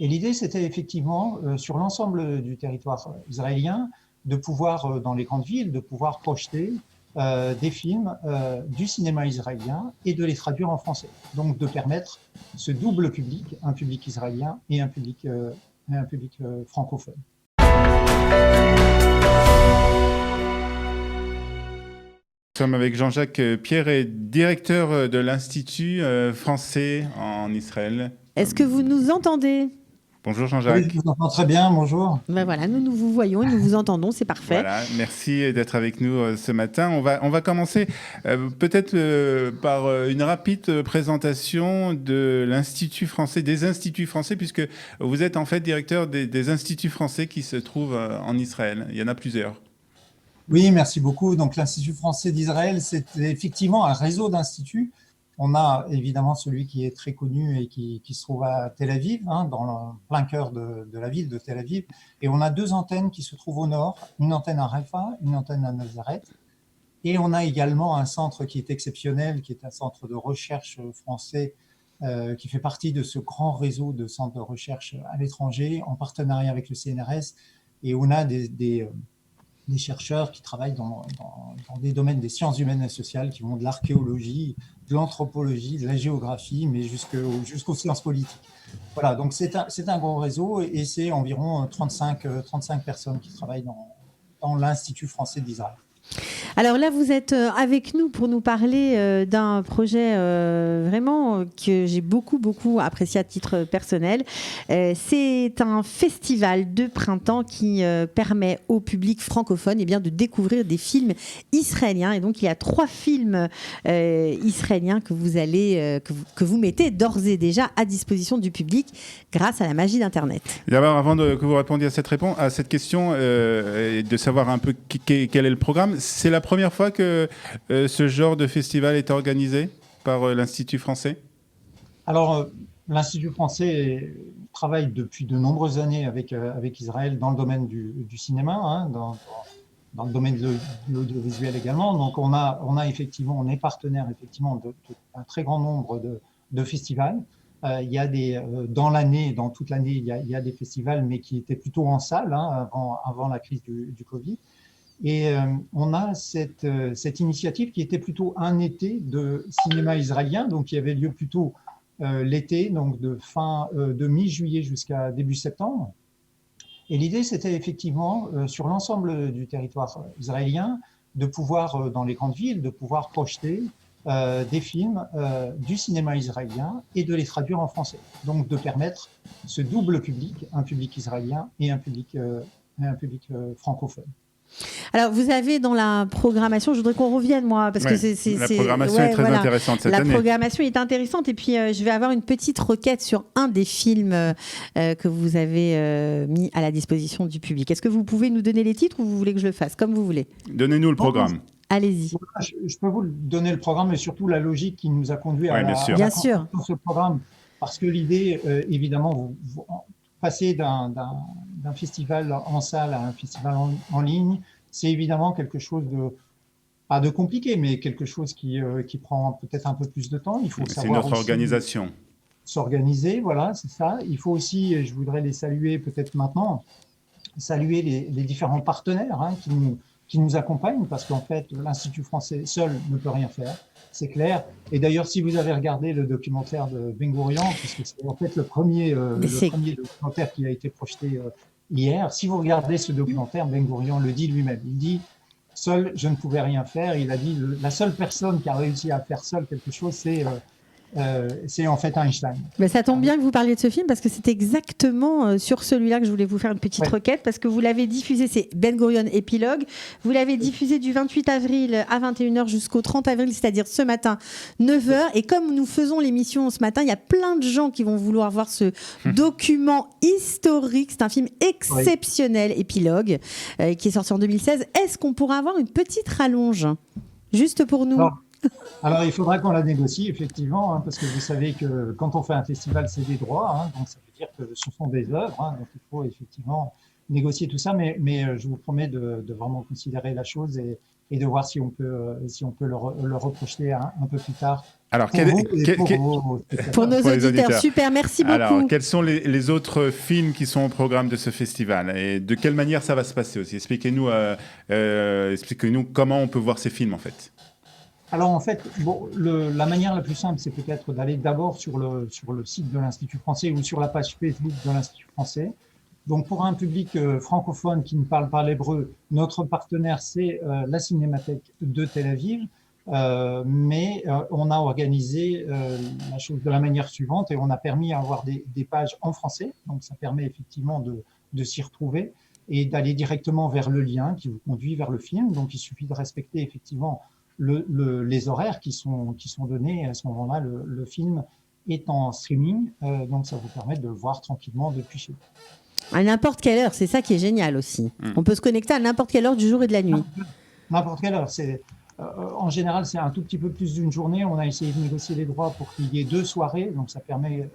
Et l'idée, c'était effectivement, sur l'ensemble du territoire israélien, de pouvoir, dans les grandes villes, de pouvoir projeter des films du cinéma israélien et de les traduire en français. Donc de permettre ce double public, un public israélien et un public francophone. Nous sommes avec Jean-Jacques Pierret, directeur de l'Institut français en Israël. Est-ce que vous nous entendez ? Bonjour Oui, Jean-Jacques. je vous entends très bien, bonjour. Ben voilà, nous vous voyons et nous vous entendons, c'est parfait. Voilà, merci d'être avec nous ce matin. On va commencer peut-être par une rapide présentation de l'Institut français, des instituts français, puisque vous êtes en fait directeur des instituts français qui se trouvent en Israël. Il y en a plusieurs. Oui, merci beaucoup. Donc, l'Institut français d'Israël, c'est effectivement un réseau d'instituts. On a évidemment celui qui est très connu et qui se trouve à Tel Aviv, dans le plein cœur de la ville de Tel Aviv. Et on a deux antennes qui se trouvent au nord, une antenne à Haïfa, une antenne à Nazareth. Et on a également un centre qui est exceptionnel, qui est un centre de recherche français qui fait partie de ce grand réseau de centres de recherche à l'étranger, en partenariat avec le CNRS. Et on a des chercheurs qui travaillent dans des domaines des sciences humaines et sociales, qui vont de l'archéologie, de l'anthropologie, de la géographie, mais jusqu'aux sciences politiques. Voilà, donc c'est un gros réseau et c'est environ 35 personnes qui travaillent dans l'Institut français d'Israël. Alors là, vous êtes avec nous pour nous parler d'un projet vraiment que j'ai beaucoup apprécié à titre personnel. C'est un festival de printemps qui permet au public francophone de découvrir des films israéliens. Et donc, il y a 3 films israéliens que vous mettez d'ores et déjà à disposition du public grâce à la magie d'Internet. D'abord, avant que vous répondiez à cette question et de savoir un peu quel est le programme, c'est la première fois que ce genre de festival est organisé par l'Institut français ? Alors, l'Institut français travaille depuis de nombreuses années avec Israël dans le domaine du cinéma, dans le domaine de l'audiovisuel également. Donc, on est partenaire effectivement d'un très grand nombre de festivals. Il y a dans toute l'année, il y a des festivals, mais qui étaient plutôt en salle avant la crise du Covid. Et on a cette initiative qui était plutôt un été de cinéma israélien, donc qui avait lieu plutôt l'été, donc de mi-juillet jusqu'à début septembre. Et l'idée, c'était effectivement, sur l'ensemble du territoire israélien, de pouvoir, dans les grandes villes, de pouvoir projeter des films du cinéma israélien et de les traduire en français. Donc de permettre ce double public, un public israélien et un public francophone. Alors, vous avez dans la programmation, je voudrais qu'on revienne, parce que la programmation est très intéressante cette année. La programmation est intéressante et puis je vais avoir une petite requête sur un des films que vous avez mis à la disposition du public. Est-ce que vous pouvez nous donner les titres ou vous voulez que je le fasse ? Comme vous voulez. Donnez-nous le programme. Allez-y. Je peux vous donner le programme et surtout la logique qui nous a conduit à ce programme. Parce que l'idée, évidemment, vous passer d'un festival en salle à un festival en ligne, c'est évidemment quelque chose pas de compliqué, mais quelque chose qui prend peut-être un peu plus de temps. Il faut savoir. C'est notre organisation. S'organiser, voilà, c'est ça. Il faut aussi, et je voudrais les saluer peut-être maintenant, saluer les différents partenaires qui nous accompagnent, parce qu'en fait, l'Institut français seul ne peut rien faire, c'est clair. Et d'ailleurs, si vous avez regardé le documentaire de Ben Gurion, puisque c'est en fait le premier documentaire qui a été projeté hier, si vous regardez ce documentaire, Ben Gurion le dit lui-même. Il dit « Seul, je ne pouvais rien faire ». Il a dit « La seule personne qui a réussi à faire seul quelque chose, c'est en fait Einstein ». Mais ça tombe bien que vous parliez de ce film parce que c'est exactement sur celui-là que je voulais vous faire une petite requête parce que vous l'avez diffusé, c'est Ben Gurion Épilogue. Vous l'avez diffusé du 28 avril à 21h jusqu'au 30 avril, c'est-à-dire ce matin, 9h. Et comme nous faisons l'émission ce matin, il y a plein de gens qui vont vouloir voir ce document historique. C'est un film exceptionnel, Épilogue, qui est sorti en 2016. Est-ce qu'on pourra avoir une petite rallonge juste pour nous ? Alors, il faudra qu'on la négocie, effectivement, parce que vous savez que quand on fait un festival, c'est des droits, donc ça veut dire que ce sont des œuvres, donc il faut effectivement négocier tout ça, mais je vous promets de vraiment considérer la chose et de voir si on peut le reprojeter un peu plus tard Alors, pour vous et pour vos Pour nos Pour les auditeurs. auditeurs. Super, merci beaucoup. Alors, quels sont les autres films qui sont au programme de ce festival et de quelle manière ça va se passer aussi? Expliquez-nous comment on peut voir ces films en fait. Alors en fait, bon, la manière la plus simple, c'est peut-être d'aller d'abord sur le site de l'Institut français ou sur la page Facebook de l'Institut français. Donc pour un public francophone qui ne parle pas l'hébreu, notre partenaire, c'est la Cinémathèque de Tel Aviv. Mais on a organisé la chose de la manière suivante et on a permis d'avoir des pages en français. Donc ça permet effectivement de s'y retrouver et d'aller directement vers le lien qui vous conduit vers le film. Donc il suffit de respecter effectivement les horaires qui sont donnés. Et à ce moment-là, le film est en streaming, donc ça vous permet de le voir tranquillement depuis chez vous. À n'importe quelle heure, c'est ça qui est génial aussi. On peut se connecter à n'importe quelle heure du jour et de la nuit. N'importe quelle heure. En général, c'est un tout petit peu plus d'une journée. On a essayé de négocier les droits pour qu'il y ait 2 soirées, donc ça permet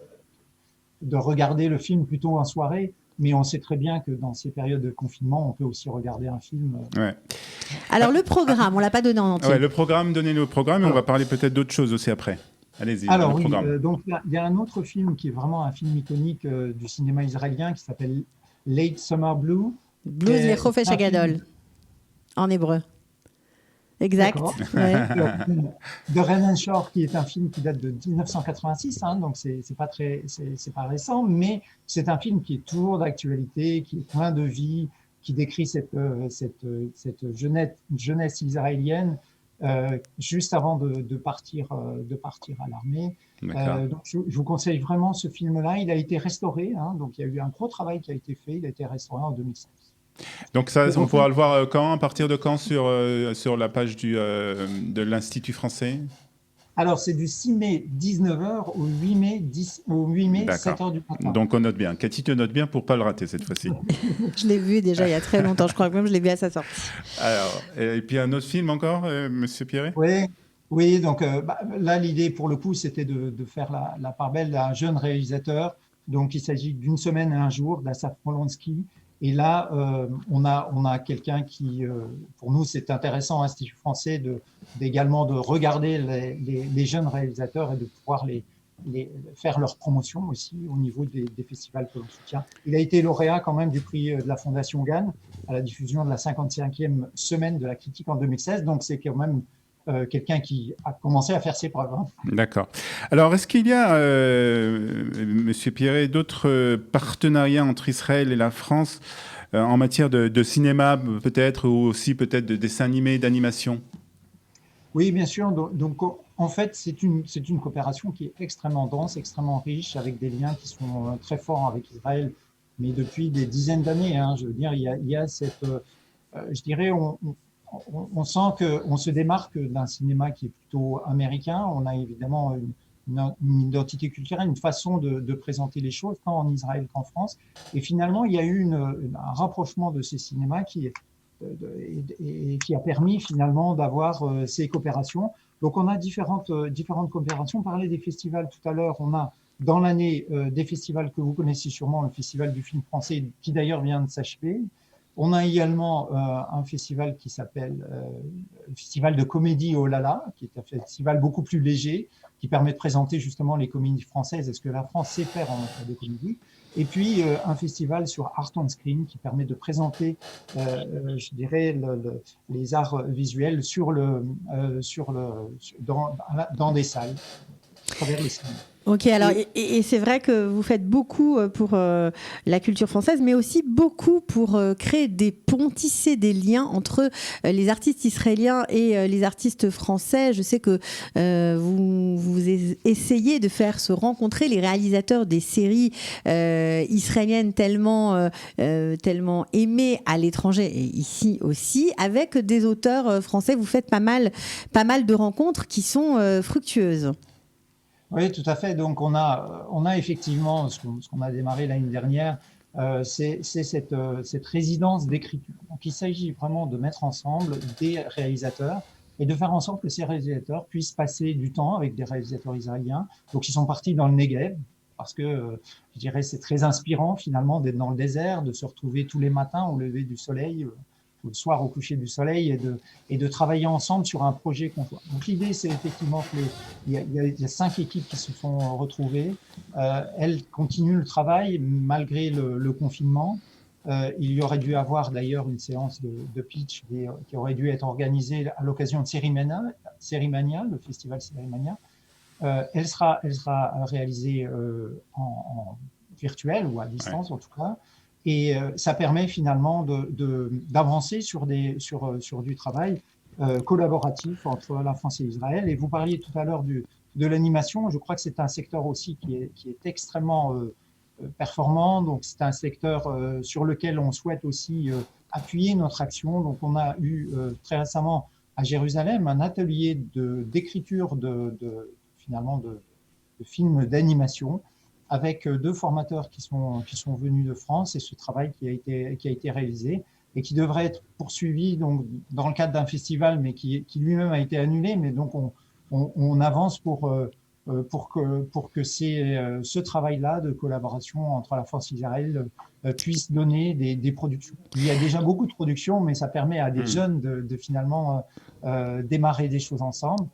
de regarder le film plutôt en soirée. Mais on sait très bien que dans ces périodes de confinement, on peut aussi regarder un film. Ouais. Alors le programme, on l'a pas donné en entier. Ouais, le programme, donnez-nous le programme et on va parler peut-être d'autres choses aussi après. Allez-y, Alors le oui, programme. donc il y a un autre film qui est vraiment un film iconique du cinéma israélien qui s'appelle Late Summer Blue. Blues les Chofesh Hagadol, en hébreu. Exact. Ouais. De Renan Shore, qui est un film qui date de 1986, hein, donc c'est pas récent, mais c'est un film qui est toujours d'actualité, qui est plein de vie, qui décrit cette jeunesse israélienne juste avant de partir à l'armée. Donc je vous conseille vraiment ce film-là. Il a été restauré, hein, donc il y a eu un gros travail qui a été fait. Il a été restauré en 2016. Donc ça, on pourra le voir quand, à partir de quand sur la page de l'Institut français? Alors, c'est du 6 mai 19h au 8 mai, 7h du matin. Donc on note bien. Cathy te note bien pour ne pas le rater cette fois-ci. Je l'ai vu déjà il y a très longtemps. Je crois que même je l'ai vu à sa sortie. Alors, et puis un autre film encore, Monsieur Pierret? Oui, donc là, l'idée pour le coup, c'était de faire la part belle d'un jeune réalisateur. Donc, il s'agit d'une semaine et un jour d'Assaf Polonsky. Et là, on a quelqu'un qui, pour nous, c'est intéressant, Institut français, également de regarder les jeunes réalisateurs et de pouvoir faire leur promotion aussi au niveau des festivals que l'on soutient. Il a été lauréat quand même du prix de la Fondation Gann à la diffusion de la 55e semaine de la critique en 2016. Donc, c'est quand même quelqu'un qui a commencé à faire ses preuves. Hein. D'accord. Alors, est-ce qu'il y a, Monsieur Pierret, d'autres partenariats entre Israël et la France en matière de cinéma, peut-être, ou aussi peut-être de dessins animés, d'animation? Oui, bien sûr. Donc, en fait, c'est une coopération qui est extrêmement dense, extrêmement riche, avec des liens qui sont très forts avec Israël, mais depuis des dizaines d'années. Hein, je veux dire, il y a cette, je dirais, on sent qu'on se démarque d'un cinéma qui est plutôt américain. On a évidemment une identité culturelle, une façon de présenter les choses, tant en Israël qu'en France. Et finalement, il y a eu un rapprochement de ces cinémas qui a permis finalement d'avoir ces coopérations. Donc, on a différentes coopérations. On parlait des festivals tout à l'heure. On a dans l'année des festivals que vous connaissez sûrement, le Festival du film français, qui d'ailleurs vient de s'achever. On a également un festival qui s'appelle le Festival de comédie Oh là là, qui est un festival beaucoup plus léger, qui permet de présenter justement les comédies françaises et ce que la France sait faire en matière de comédie. Et puis un festival sur Art on Screen qui permet de présenter, je dirais, les arts visuels dans des salles, à travers les cinémas. Ok, alors et c'est vrai que vous faites beaucoup pour la culture française, mais aussi beaucoup pour créer des ponts, tisser des liens entre les artistes israéliens et les artistes français. Je sais que vous essayez de faire se rencontrer les réalisateurs des séries israéliennes tellement aimées à l'étranger et ici aussi, avec des auteurs français. Vous faites pas mal de rencontres qui sont fructueuses. Oui, tout à fait. Donc, on a effectivement ce qu'on a démarré l'année dernière, c'est cette résidence d'écriture. Donc, il s'agit vraiment de mettre ensemble des réalisateurs et de faire en sorte que ces réalisateurs puissent passer du temps avec des réalisateurs israéliens. Donc, ils sont partis dans le Negev parce que, je dirais, c'est très inspirant finalement d'être dans le désert, de se retrouver tous les matins au lever du soleil le soir au coucher du soleil et de travailler ensemble sur un projet conjoint. Donc l'idée, c'est effectivement qu'il y a 5 équipes qui se sont retrouvées. Elles continuent le travail malgré le confinement. Il y aurait dû avoir d'ailleurs une séance de pitch qui aurait dû être organisée à l'occasion de Sérimania, le festival Sérimania. Elle sera réalisée en virtuel ou à distance en tout cas. Et ça permet finalement d'avancer sur du travail collaboratif entre la France et Israël. Et vous parliez tout à l'heure de l'animation. Je crois que c'est un secteur aussi qui est extrêmement performant. Donc, c'est un secteur sur lequel on souhaite aussi appuyer notre action. Donc, on a eu très récemment à Jérusalem un atelier d'écriture de films d'animation avec 2 formateurs qui sont venus de France, et ce travail qui a été réalisé et qui devrait être poursuivi donc, dans le cadre d'un festival, mais qui lui-même a été annulé. Mais donc, on avance pour que ce travail-là de collaboration entre la France et Israël puisse donner des productions. Il y a déjà beaucoup de productions, mais ça permet à des jeunes de finalement démarrer des choses ensemble.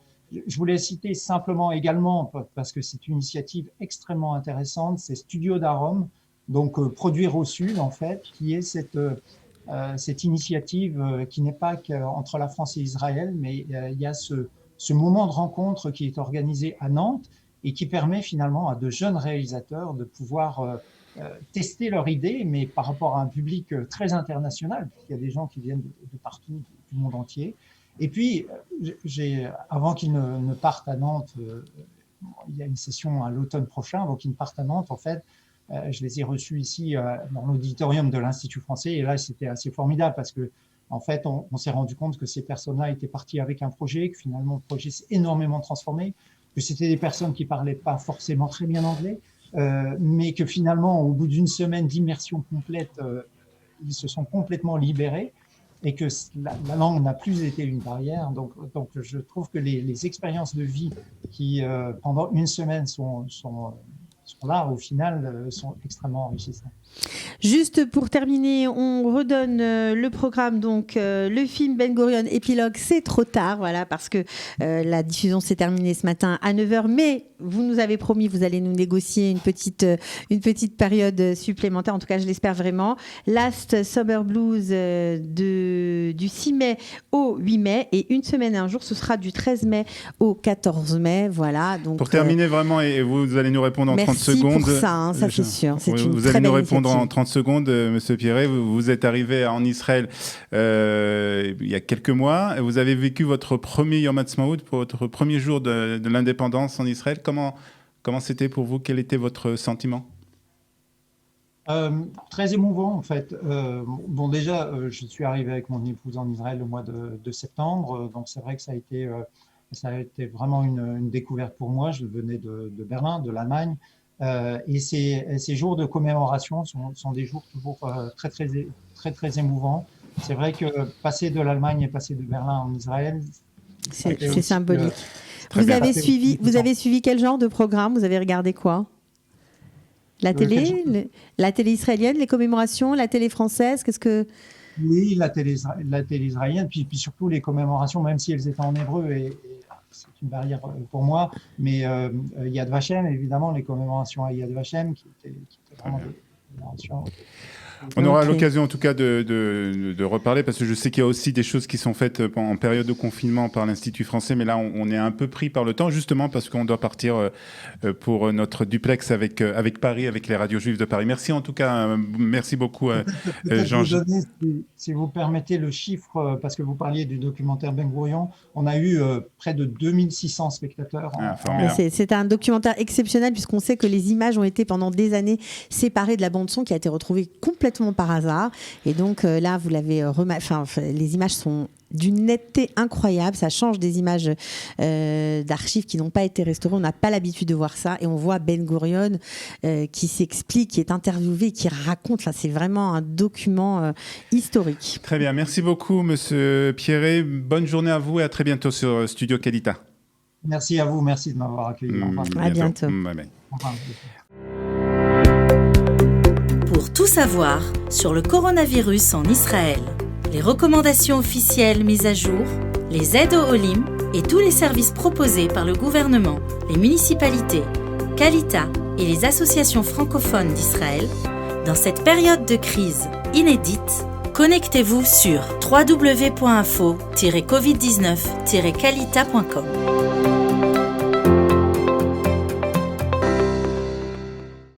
Je voulais citer simplement également, parce que c'est une initiative extrêmement intéressante, c'est Studio d'Arôme, donc Produire au Sud en fait, qui est cette initiative qui n'est pas qu'entre la France et Israël, mais il y a ce moment de rencontre qui est organisé à Nantes et qui permet finalement à de jeunes réalisateurs de pouvoir tester leur idée, mais par rapport à un public très international, puisqu'il y a des gens qui viennent de partout, du monde entier. Et puis, avant qu'ils ne partent à Nantes, il y a une session à l'automne prochain, avant qu'ils ne partent à Nantes, en fait, je les ai reçus ici dans l'auditorium de l'Institut français, et là, c'était assez formidable parce que, en fait, on s'est rendu compte que ces personnes-là étaient parties avec un projet, que finalement, le projet s'est énormément transformé, que c'était des personnes qui parlaient pas forcément très bien anglais, mais que finalement, au bout d'une semaine d'immersion complète, ils se sont complètement libérés, et que la langue n'a plus été une barrière. Donc je trouve que les expériences de vie qui, pendant une semaine, sont là, au final, sont extrêmement enrichissantes. Juste pour terminer, on redonne le programme. Donc, le film Ben Gurion épilogue, c'est trop tard, voilà, parce que la diffusion s'est terminée ce matin à 9h. Mais vous nous avez promis, vous allez nous négocier une petite période supplémentaire. En tout cas, je l'espère vraiment. Last Summer Blues du 6 mai au 8 mai. Et une semaine et un jour, ce sera du 13 mai au 14 mai. Voilà. Donc, pour terminer vraiment, et vous allez nous répondre en 30 secondes. Merci pour ça, hein, ça c'est sûr. C'est une vous très allez nous belle répondre initiative. en 30 secondes, Monsieur Pierret. Vous êtes arrivé en Israël il y a quelques mois. Vous avez vécu votre premier Yom Ha'atzmaut, votre premier jour de l'indépendance en Israël. Comment c'était pour vous? Quel était votre sentiment? Très émouvant en fait. Bon déjà, je suis arrivé avec mon épouse en Israël le mois de septembre, donc c'est vrai que ça a été vraiment une découverte pour moi. Je venais de Berlin, de l'Allemagne, et ces jours de commémoration sont des jours toujours très émouvants. C'est vrai que passer de l'Allemagne et passer de Berlin en Israël, c'est symbolique. Vous bien. avez suivi quel genre de programme? Vous avez regardé quoi? La télé israélienne, les commémorations, la télé française, qu'est-ce que... Oui, la télé israélienne, puis surtout les commémorations, même si elles étaient en hébreu, et c'est une barrière pour moi, mais Yad Vashem, évidemment, les commémorations à Yad Vashem, qui étaient vraiment des commémorations... On aura l'occasion en tout cas de reparler, parce que je sais qu'il y a aussi des choses qui sont faites en période de confinement par l'Institut français, mais là on est un peu pris par le temps, justement parce qu'on doit partir pour notre duplex avec Paris, avec les radios juives de Paris. Merci en tout cas, merci beaucoup Jean. Je vais vous donner, si vous permettez, le chiffre, parce que vous parliez du documentaire Ben Gurion, on a eu près de 2600 spectateurs. C'est un documentaire exceptionnel, puisqu'on sait que les images ont été pendant des années séparées de la bande-son, qui a été retrouvée complètement par hasard, et donc là vous l'avez les images sont d'une netteté incroyable, ça change des images d'archives qui n'ont pas été restaurées, on n'a pas l'habitude de voir ça, et on voit Ben Gurion qui s'explique, qui est interviewé, qui raconte, là c'est vraiment un document historique. Très bien, merci beaucoup Monsieur Pierret, bonne journée à vous et à très bientôt sur Studio Qualita. Merci à vous, merci de m'avoir accueilli. À bientôt. Bye bye. Pour tout savoir sur le coronavirus en Israël, les recommandations officielles mises à jour, les aides au Olim et tous les services proposés par le gouvernement, les municipalités, Kalita et les associations francophones d'Israël, dans cette période de crise inédite, connectez-vous sur www.info-covid19-kalita.com.